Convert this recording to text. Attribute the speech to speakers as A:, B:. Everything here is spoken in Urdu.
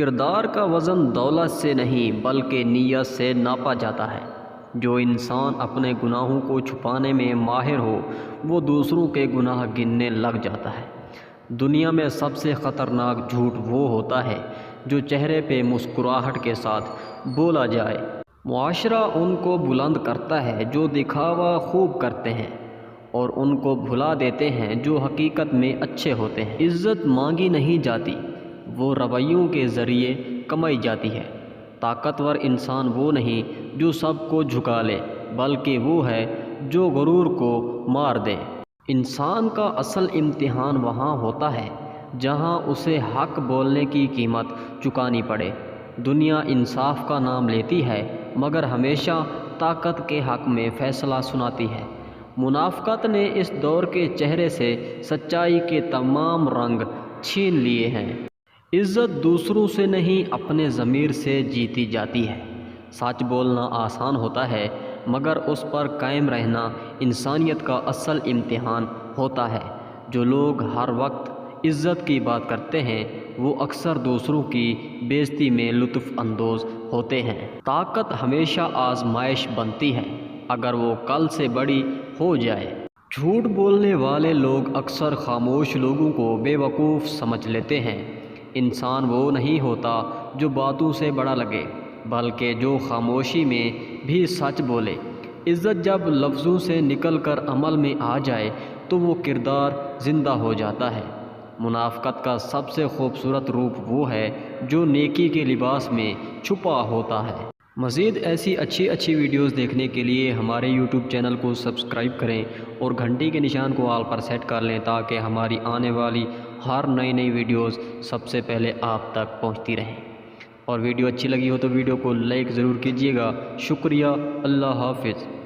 A: کردار کا وزن دولت سے نہیں بلکہ نیت سے ناپا جاتا ہے۔ جو انسان اپنے گناہوں کو چھپانے میں ماہر ہو وہ دوسروں کے گناہ گننے لگ جاتا ہے۔ دنیا میں سب سے خطرناک جھوٹ وہ ہوتا ہے جو چہرے پہ مسکراہٹ کے ساتھ بولا جائے۔ معاشرہ ان کو بلند کرتا ہے جو دکھاوا خوب کرتے ہیں اور ان کو بھلا دیتے ہیں جو حقیقت میں اچھے ہوتے ہیں۔ عزت مانگی نہیں جاتی، وہ رویوں کے ذریعے کمائی جاتی ہے۔ طاقتور انسان وہ نہیں جو سب کو جھکا لے بلکہ وہ ہے جو غرور کو مار دے۔ انسان کا اصل امتحان وہاں ہوتا ہے جہاں اسے حق بولنے کی قیمت چکانی پڑے۔ دنیا انصاف کا نام لیتی ہے مگر ہمیشہ طاقت کے حق میں فیصلہ سناتی ہے۔ منافقت نے اس دور کے چہرے سے سچائی کے تمام رنگ چھین لیے ہیں۔ عزت دوسروں سے نہیں اپنے ضمیر سے جیتی جاتی ہے۔ سچ بولنا آسان ہوتا ہے مگر اس پر قائم رہنا انسانیت کا اصل امتحان ہوتا ہے۔ جو لوگ ہر وقت عزت کی بات کرتے ہیں وہ اکثر دوسروں کی بے عزتی میں لطف اندوز ہوتے ہیں۔ طاقت ہمیشہ آزمائش بنتی ہے اگر وہ کل سے بڑی ہو جائے۔ جھوٹ بولنے والے لوگ اکثر خاموش لوگوں کو بے وقوف سمجھ لیتے ہیں۔ انسان وہ نہیں ہوتا جو باتوں سے بڑا لگے بلکہ جو خاموشی میں بھی سچ بولے۔ عزت جب لفظوں سے نکل کر عمل میں آ جائے تو وہ کردار زندہ ہو جاتا ہے۔ منافقت کا سب سے خوبصورت روپ وہ ہے جو نیکی کے لباس میں چھپا ہوتا ہے۔ مزید ایسی اچھی ویڈیوز دیکھنے کے لیے ہمارے یوٹیوب چینل کو سبسکرائب کریں اور گھنٹی کے نشان کو آل پر سیٹ کر لیں تاکہ ہماری آنے والی ہر نئی ویڈیوز سب سے پہلے آپ تک پہنچتی رہیں۔ اور ویڈیو اچھی لگی ہو تو ویڈیو کو لائک ضرور کیجیے گا۔ شکریہ، اللہ حافظ۔